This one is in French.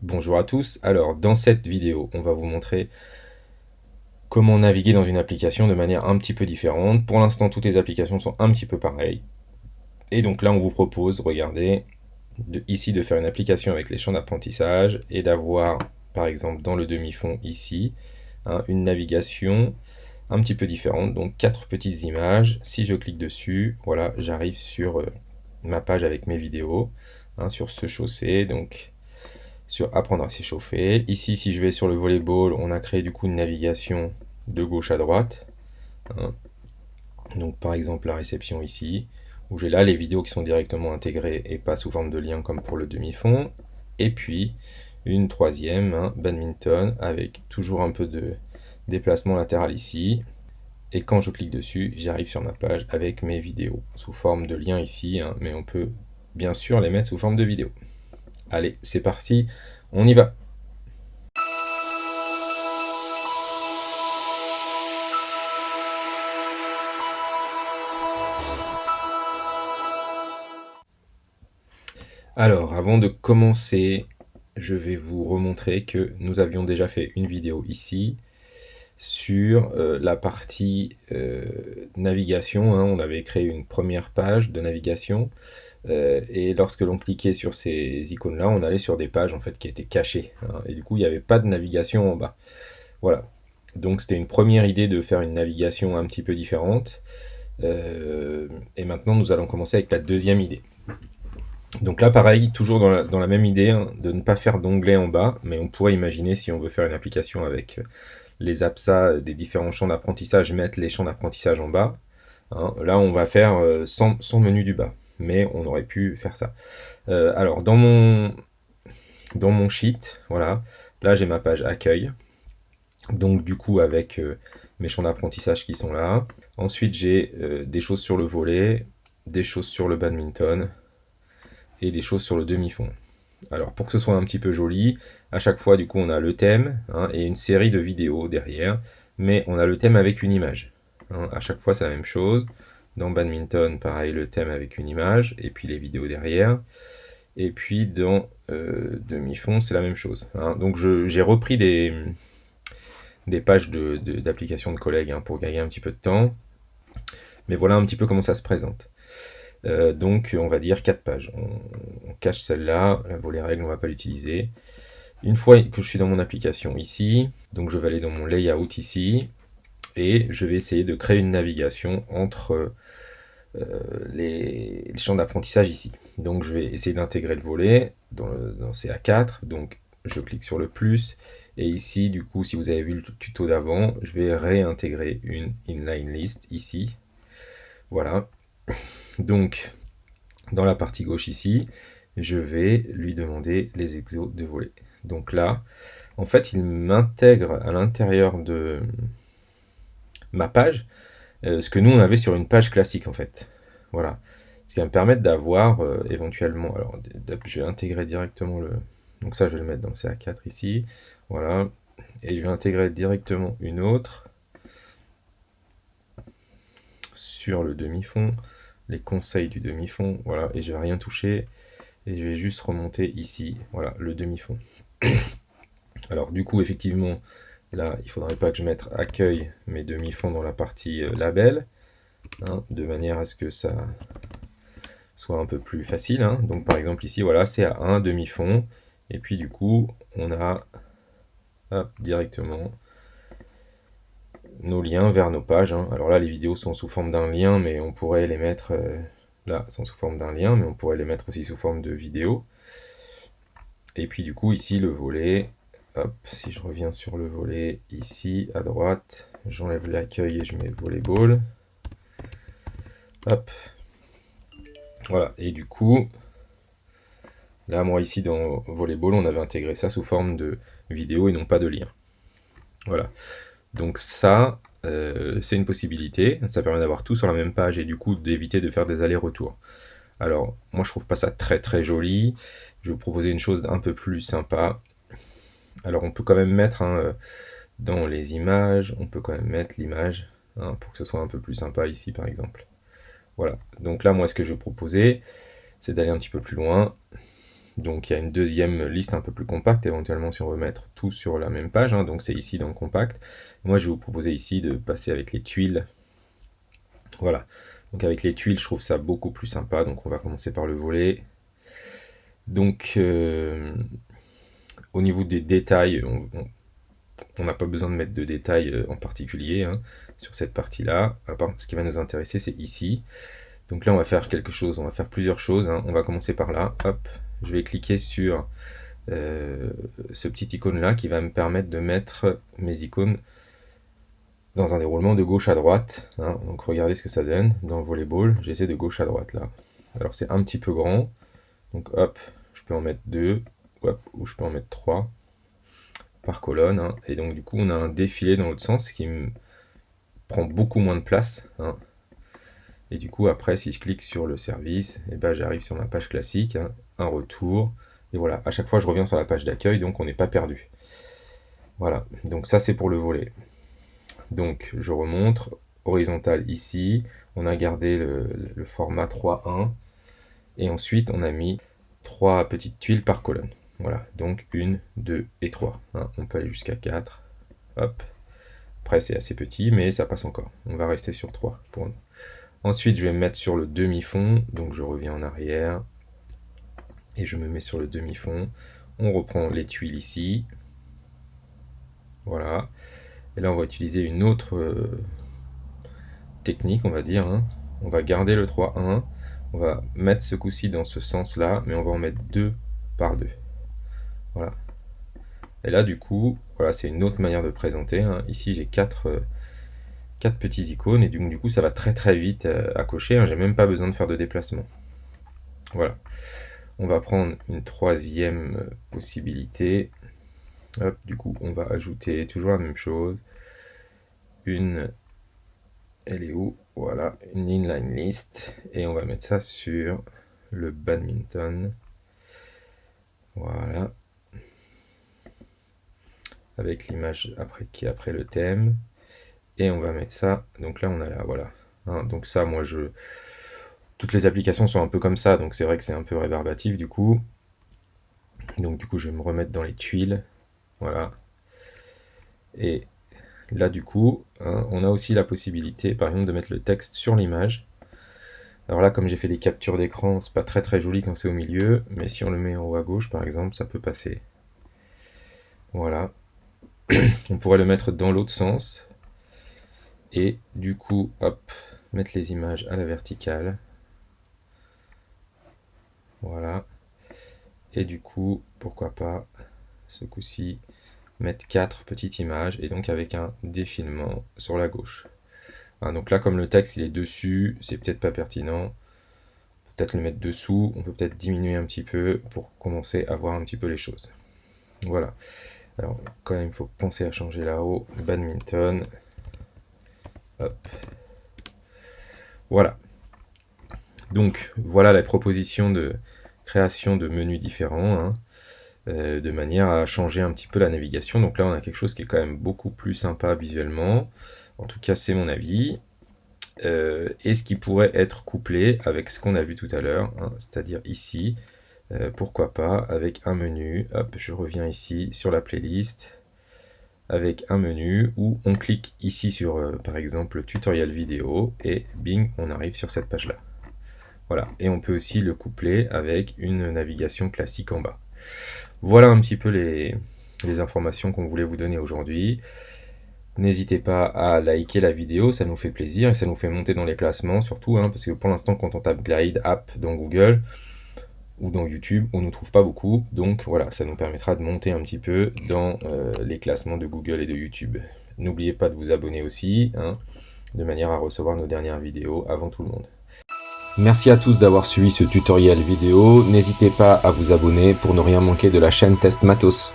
Bonjour à tous, alors dans cette vidéo on va vous montrer comment naviguer dans une application de manière un petit peu différente. Pour l'instant toutes les applications sont un petit peu pareilles. Et donc là on vous propose, regardez, ici de faire une application avec les champs d'apprentissage et d'avoir par exemple dans le demi-fond ici une navigation un petit peu différente. Donc quatre petites images, si je clique dessus, voilà j'arrive sur ma page avec mes vidéos, sur ce chaussée. Donc sur apprendre à s'échauffer. Ici, si je vais sur le volleyball, on a créé du coup une navigation de gauche à droite, hein. Donc par exemple la réception ici, où j'ai là les vidéos qui sont directement intégrées et pas sous forme de lien comme pour le demi-fond. Et puis une troisième, badminton, avec toujours un peu de déplacement latéral ici. Et quand je clique dessus, j'arrive sur ma page avec mes vidéos sous forme de lien ici, mais on peut bien sûr les mettre sous forme de vidéo. Allez, c'est parti, on y va. Alors, avant de commencer, je vais vous remontrer que nous avions déjà fait une vidéo ici sur la partie navigation, On avait créé une première page de navigation et lorsque l'on cliquait sur ces icônes-là, on allait sur des pages en fait qui étaient cachées, et du coup, il n'y avait pas de navigation en bas. Voilà. Donc, c'était une première idée de faire une navigation un petit peu différente. Et maintenant, nous allons commencer avec la deuxième idée. Donc là, pareil, toujours dans la même idée, de ne pas faire d'onglet en bas, mais on pourrait imaginer, si on veut faire une application avec les APSA des différents champs d'apprentissage, mettre les champs d'apprentissage en bas. Là, on va faire sans menu du bas, mais on aurait pu faire ça. Alors, dans mon sheet, voilà, là j'ai ma page accueil, donc du coup avec mes champs d'apprentissage qui sont là. Ensuite, j'ai des choses sur le volley, des choses sur le badminton, et des choses sur le demi-fond. Alors pour que ce soit un petit peu joli, à chaque fois du coup on a le thème, et une série de vidéos derrière, mais on a le thème avec une image. À chaque fois c'est la même chose. Dans badminton, pareil, le thème avec une image, et puis les vidéos derrière. Et puis dans demi-fond, c'est la même chose. Donc j'ai repris des pages d'applications de collègues, pour gagner un petit peu de temps. Mais voilà un petit peu comment ça se présente. Donc on va dire 4 pages. On cache celle-là, la volet règles, on ne va pas l'utiliser. Une fois que je suis dans mon application ici, donc je vais aller dans mon layout ici, et je vais essayer de créer une navigation entre les champs d'apprentissage ici. Donc je vais essayer d'intégrer le volet dans CA4, donc je clique sur le plus, et ici du coup si vous avez vu le tuto d'avant, je vais réintégrer une inline list ici. Voilà. Donc dans la partie gauche ici, je vais lui demander les exos de volet. Donc là, en fait, il m'intègre à l'intérieur de ma page ce que nous on avait sur une page classique en fait. Voilà. Ce qui va me permettre d'avoir éventuellement. Alors, je vais intégrer directement le. Donc ça, je vais le mettre dans CA4 ici. Voilà. Et je vais intégrer directement une autre sur le demi-fond, les conseils du demi-fond. Voilà. Et je vais rien toucher. Et je vais juste remonter ici, voilà, le demi-fond. Alors du coup, effectivement, là, il ne faudrait pas que je mette accueil mes demi-fonds dans la partie label, de manière à ce que ça soit un peu plus facile. Donc par exemple ici, voilà, c'est à un demi-fond, et puis du coup, on a directement nos liens vers nos pages. Alors là, les vidéos sont sous forme d'un lien, mais on pourrait les mettre là, sont sous forme d'un lien, mais on pourrait les mettre aussi sous forme de vidéo. Et puis du coup ici le volet, hop, si je reviens sur le volet ici à droite, j'enlève l'accueil et je mets volleyball. Hop. Voilà, et du coup, là moi ici dans volleyball, on avait intégré ça sous forme de vidéo et non pas de lien. Voilà. Donc ça, c'est une possibilité. Ça permet d'avoir tout sur la même page et du coup d'éviter de faire des allers-retours. Alors, moi je trouve pas ça très très joli. Je vais vous proposer une chose un peu plus sympa. Alors on peut quand même mettre dans les images, on peut quand même mettre l'image pour que ce soit un peu plus sympa ici par exemple. Voilà, donc là moi ce que je vais proposer, c'est d'aller un petit peu plus loin Donc il y a une deuxième liste un peu plus compacte, éventuellement si on veut mettre tout sur la même page, hein, donc c'est ici dans le compact. Moi je vais vous proposer ici de passer avec les tuiles. Voilà, donc avec les tuiles je trouve ça beaucoup plus sympa, donc on va commencer par le volet. Donc au niveau des détails, on n'a pas besoin de mettre de détails en particulier hein, sur cette partie-là. Ce qui va nous intéresser c'est ici. Donc là on va faire quelque chose, on va faire plusieurs choses, hein. On va commencer par là, hop, je vais cliquer sur ce petit icône là qui va me permettre de mettre mes icônes dans un déroulement de gauche à droite, hein. Donc regardez ce que ça donne dans le volleyball, j'essaie de gauche à droite là. Alors c'est un petit peu grand, donc hop, je peux en mettre 2, ou je peux en mettre 3 par colonne, hein. Et donc du coup on a un défilé dans l'autre sens qui me prend beaucoup moins de place, hein. Et du coup après si je clique sur le service, et ben, j'arrive sur ma page classique, hein, un retour, et voilà, à chaque fois je reviens sur la page d'accueil, donc on n'est pas perdu. Voilà, donc ça c'est pour le volet. Donc je remonte, horizontal ici, on a gardé le format 3.1, et ensuite on a mis 3 petites tuiles par colonne. Voilà, donc 1, 2 et 3. Hein, on peut aller jusqu'à 4. Hop. Après c'est assez petit, mais ça passe encore. On va rester sur 3 pour nous. Ensuite je vais me mettre sur le demi-fond, donc je reviens en arrière, et je me mets sur le demi-fond. On reprend les tuiles ici. Voilà. Et là on va utiliser une autre technique, on va dire, hein. On va garder le 3.1, on va mettre ce coup-ci dans ce sens-là, mais on va en mettre 2 par 2. Voilà. Et là, du coup, voilà, c'est une autre manière de présenter, hein. Ici, j'ai 4 petits icônes, et du coup, ça va très très vite à cocher, hein. J'ai même pas besoin de faire de déplacement. Voilà. On va prendre une troisième possibilité. Hop, du coup, on va ajouter toujours la même chose. Elle est où? Voilà, une inline list, et on va mettre ça sur le badminton. Voilà, avec l'image qui est après le thème, et on va mettre ça. Donc là on a là, voilà, hein, donc ça moi toutes les applications sont un peu comme ça, donc c'est vrai que c'est un peu rébarbatif du coup. Donc du coup je vais me remettre dans les tuiles, voilà. Et là du coup hein, on a aussi la possibilité par exemple de mettre le texte sur l'image. Alors là, comme j'ai fait des captures d'écran, c'est pas très très joli quand c'est au milieu, mais si on le met en haut à gauche par exemple, ça peut passer. Voilà. On pourrait le mettre dans l'autre sens, et du coup, hop, mettre les images à la verticale. Voilà. Et du coup, pourquoi pas, ce coup-ci, mettre 4 petites images, et donc avec un défilement sur la gauche. Hein, donc là, comme le texte il est dessus, c'est peut-être pas pertinent. Peut-être le mettre dessous, on peut peut-être diminuer un petit peu pour commencer à voir un petit peu les choses. Voilà. Alors, quand même, il faut penser à changer là-haut. Badminton. Hop. Voilà. Donc, voilà la proposition de création de menus différents, hein, de manière à changer un petit peu la navigation. Donc là, on a quelque chose qui est quand même beaucoup plus sympa visuellement. En tout cas, c'est mon avis. Et ce qui pourrait être couplé avec ce qu'on a vu tout à l'heure, hein, c'est-à-dire ici, pourquoi pas, avec un menu. Hop, je reviens ici sur la playlist, avec un menu où on clique ici sur, par exemple, tutoriel vidéo, et bing, on arrive sur cette page-là. Voilà, et on peut aussi le coupler avec une navigation classique en bas. Voilà un petit peu les informations qu'on voulait vous donner aujourd'hui. N'hésitez pas à liker la vidéo, ça nous fait plaisir, et ça nous fait monter dans les classements surtout, hein, parce que pour l'instant quand on tape Glide App dans Google ou dans YouTube, on ne nous trouve pas beaucoup, donc voilà, ça nous permettra de monter un petit peu dans les classements de Google et de YouTube. N'oubliez pas de vous abonner aussi, hein, de manière à recevoir nos dernières vidéos avant tout le monde. Merci à tous d'avoir suivi ce tutoriel vidéo, n'hésitez pas à vous abonner pour ne rien manquer de la chaîne Test Matos.